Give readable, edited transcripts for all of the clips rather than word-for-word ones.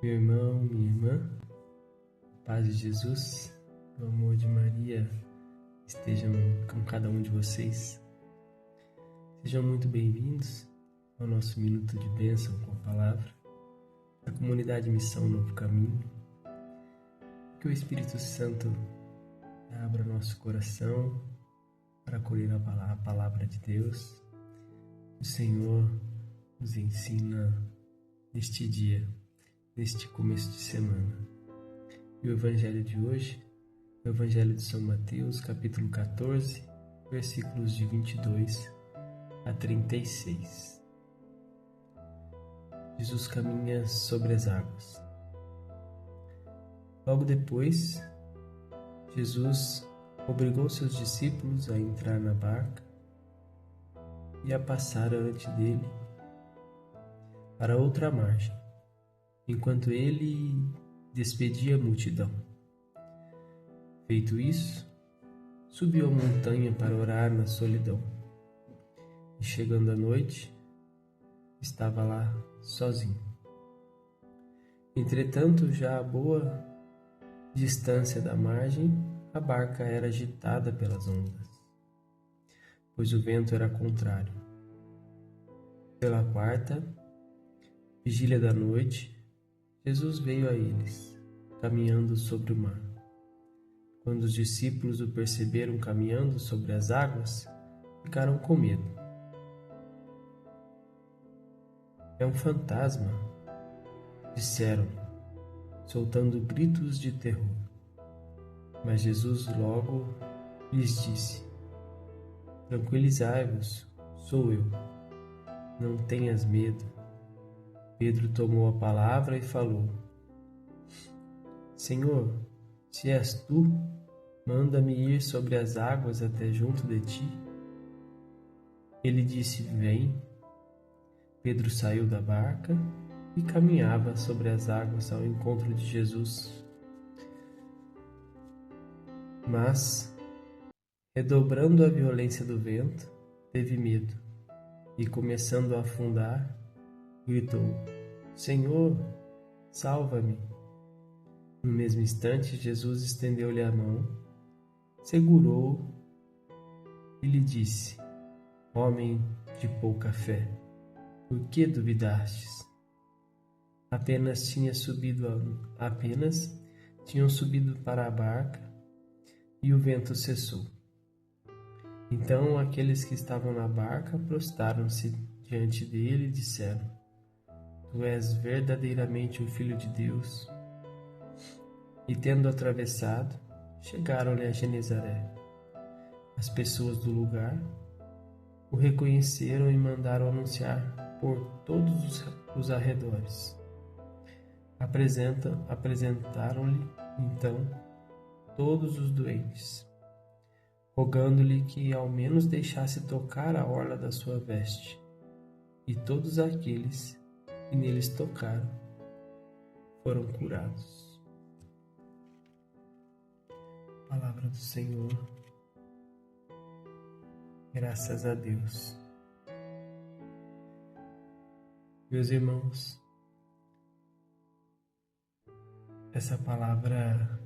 Meu irmão, minha irmã, paz de Jesus, o amor de Maria estejam com cada um de vocês. Sejam muito bem-vindos ao nosso Minuto de Bênção com a Palavra, da comunidade Missão Novo Caminho. Que o Espírito Santo abra nosso coração para acolher a Palavra de Deus. O Senhor nos ensina neste dia, neste começo de semana. E o Evangelho de hoje, o Evangelho de São Mateus, capítulo 14, versículos de 22 a 36. Jesus caminha sobre as águas. Logo depois, Jesus obrigou seus discípulos a entrar na barca e a passar ante dele para outra margem, enquanto ele despedia a multidão. Feito isso, subiu a montanha para orar na solidão. E chegando a noite, estava lá sozinho. Entretanto, já a boa distância da margem, a barca era agitada pelas ondas, pois o vento era contrário. Pela quarta vigília da noite, Jesus veio a eles, caminhando sobre o mar. Quando os discípulos o perceberam caminhando sobre as águas, ficaram com medo. É um fantasma, disseram, soltando gritos de terror. Mas Jesus logo lhes disse: Tranquilizai-vos, sou eu, não tenhas medo. Pedro tomou a palavra e falou: Senhor, se és tu, manda-me ir sobre as águas até junto de ti. Ele disse: Vem. Pedro saiu da barca e caminhava sobre as águas ao encontro de Jesus. Mas, redobrando a violência do vento, teve medo e, começando a afundar, gritou: Senhor, salva-me! No mesmo instante, Jesus estendeu-lhe a mão, segurou-o e lhe disse: Homem de pouca fé, por que duvidastes? Apenas tinham subido para a barca e o vento cessou. Então aqueles que estavam na barca prostraram-se diante dele e disseram: Tu és verdadeiramente o Filho de Deus. E tendo atravessado, chegaram-lhe a Genezaré. As pessoas do lugar o reconheceram e mandaram anunciar por todos os arredores. Apresentaram-lhe, então, todos os doentes, rogando-lhe que ao menos deixasse tocar a orla da sua veste. E todos aqueles que neles tocaram foram curados. Palavra do Senhor. Graças a Deus. Meus irmãos, essa palavra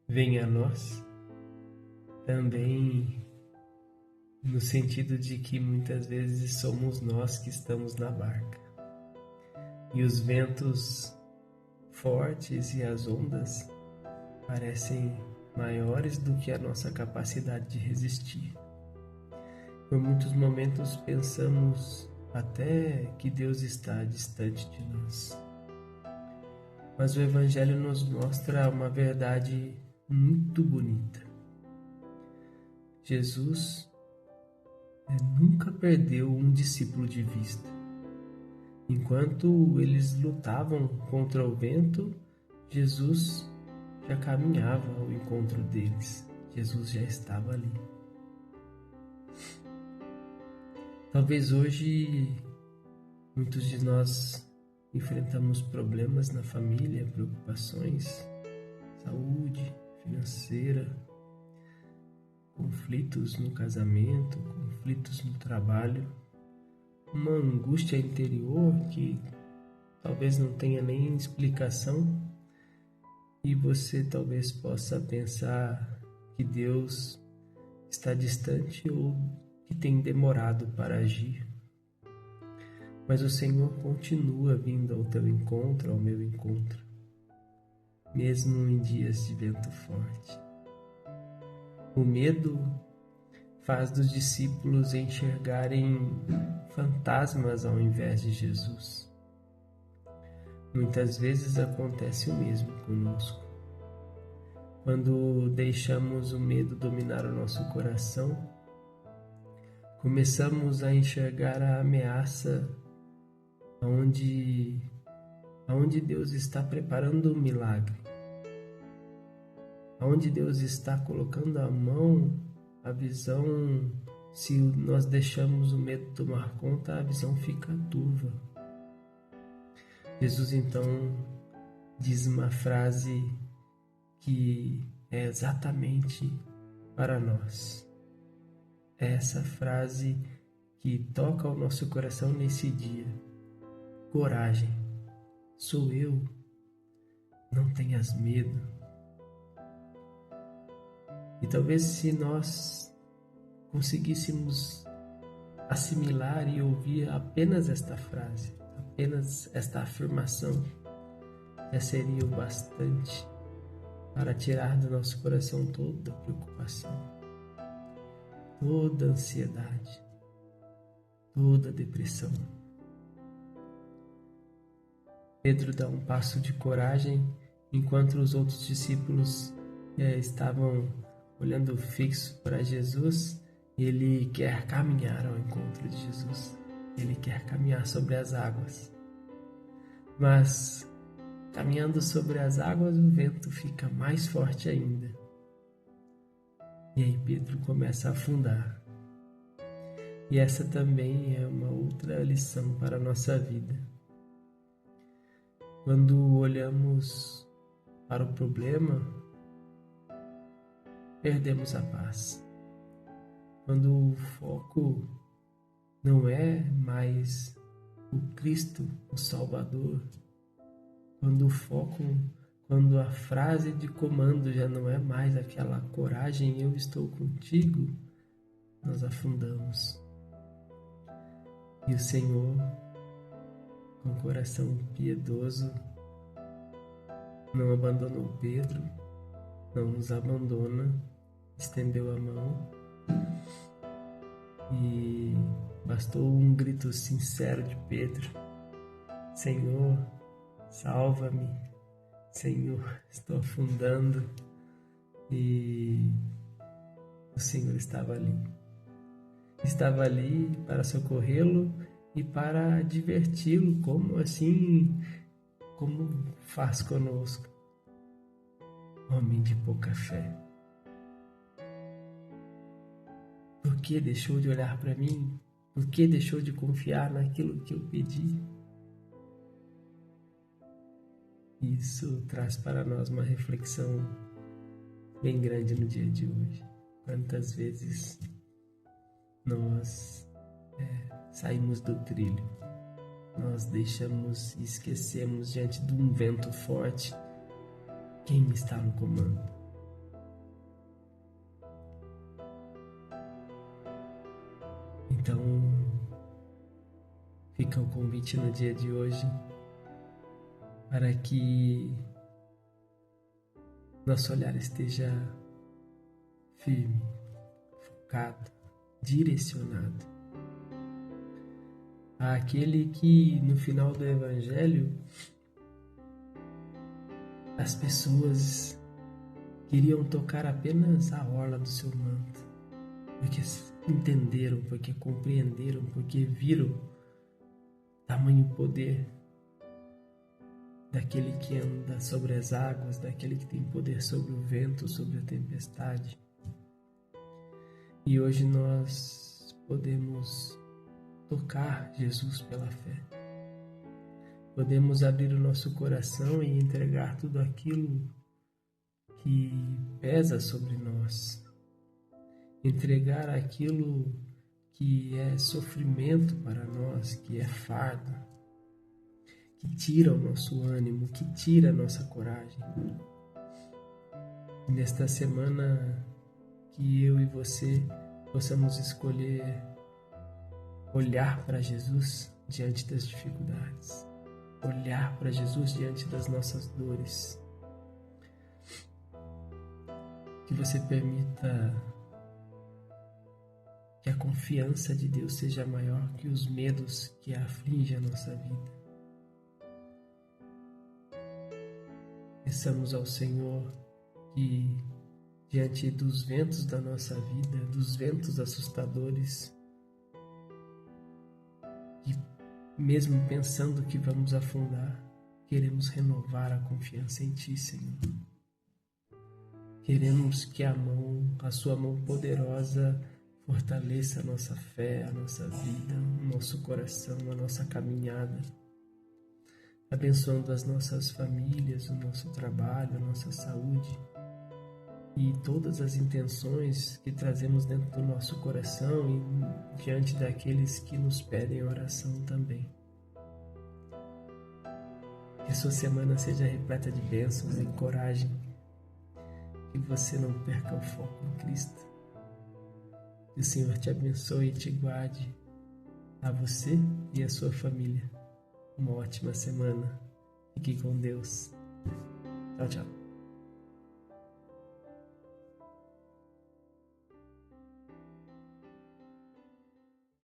vem a nós também no sentido de que muitas vezes somos nós que estamos na barca e os ventos fortes e as ondas parecem maiores do que a nossa capacidade de resistir. Por muitos momentos pensamos até que Deus está distante de nós. Mas o Evangelho nos mostra uma verdade muito bonita. Jesus nunca perdeu um discípulo de vista. Enquanto eles lutavam contra o vento, Jesus já caminhava ao encontro deles. Jesus já estava ali. Talvez hoje muitos de nós enfrentamos problemas na família, preocupações, saúde, financeira, conflitos no casamento, conflitos no trabalho, uma angústia interior que talvez não tenha nem explicação, e você talvez possa pensar que Deus está distante ou que tem demorado para agir. Mas o Senhor continua vindo ao teu encontro, ao meu encontro, mesmo em dias de vento forte. O medo faz dos discípulos enxergarem fantasmas ao invés de Jesus. Muitas vezes acontece o mesmo conosco. Quando deixamos o medo dominar o nosso coração, começamos a enxergar a ameaça onde Deus está preparando um milagre, onde Deus está colocando a mão, a visão. Se nós deixamos o medo tomar conta, a visão fica turva. Jesus então diz uma frase que é exatamente para nós. É essa frase que toca o nosso coração nesse dia. Coragem, sou eu, não tenhas medo. E talvez se nós conseguíssemos assimilar e ouvir apenas esta frase, apenas esta afirmação, já seria o bastante para tirar do nosso coração toda preocupação, toda ansiedade, toda depressão. Pedro dá um passo de coragem enquanto os outros discípulos estavam olhando fixo para Jesus. Ele quer caminhar ao encontro de Jesus. Ele quer caminhar sobre as águas. Mas, caminhando sobre as águas, o vento fica mais forte ainda. E aí Pedro começa a afundar. E essa também é uma outra lição para a nossa vida. Quando olhamos para o problema, perdemos a paz. Quando o foco não é mais o Cristo, o Salvador, quando a frase de comando já não é mais aquela coragem, eu estou contigo, nós afundamos. E o Senhor, com coração piedoso, não abandonou Pedro, não nos abandona, estendeu a mão e bastou um grito sincero de Pedro: Senhor, salva-me, Senhor, estou afundando. E o Senhor estava ali para socorrê-lo e para diverti-lo, como faz conosco. Homem de pouca fé, por que deixou de olhar para mim? Por que deixou de confiar naquilo que eu pedi? Isso traz para nós uma reflexão bem grande no dia de hoje. Quantas vezes nós saímos do trilho, nós deixamos e esquecemos diante de um vento forte quem está no comando. Então, fica o convite no dia de hoje para que nosso olhar esteja firme, focado, direcionado àquele que no final do Evangelho as pessoas queriam tocar apenas a orla do seu manto, porque entenderam, porque compreenderam, porque viram tamanho poder daquele que anda sobre as águas, daquele que tem poder sobre o vento, sobre a tempestade. E hoje nós podemos tocar Jesus pela fé. Podemos abrir o nosso coração e entregar tudo aquilo que pesa sobre nós. Entregar aquilo que é sofrimento para nós, que é fardo, que tira o nosso ânimo, que tira a nossa coragem. Nesta semana, que eu e você possamos escolher olhar para Jesus diante das dificuldades, olhar para Jesus diante das nossas dores. Que você permita que a confiança de Deus seja maior que os medos que afligem a nossa vida. Peçamos ao Senhor que, diante dos ventos da nossa vida, dos ventos assustadores, que mesmo pensando que vamos afundar, queremos renovar a confiança em Ti, Senhor. Queremos que a Sua mão poderosa fortaleça a nossa fé, a nossa vida, o nosso coração, a nossa caminhada, abençoando as nossas famílias, o nosso trabalho, a nossa saúde e todas as intenções que trazemos dentro do nosso coração e diante daqueles que nos pedem oração também. Que a sua semana seja repleta de bênçãos e coragem, que você não perca o foco em Cristo. Que o Senhor te abençoe e te guarde, a você e a sua família. Uma ótima semana. Fique com Deus. Tchau, tchau.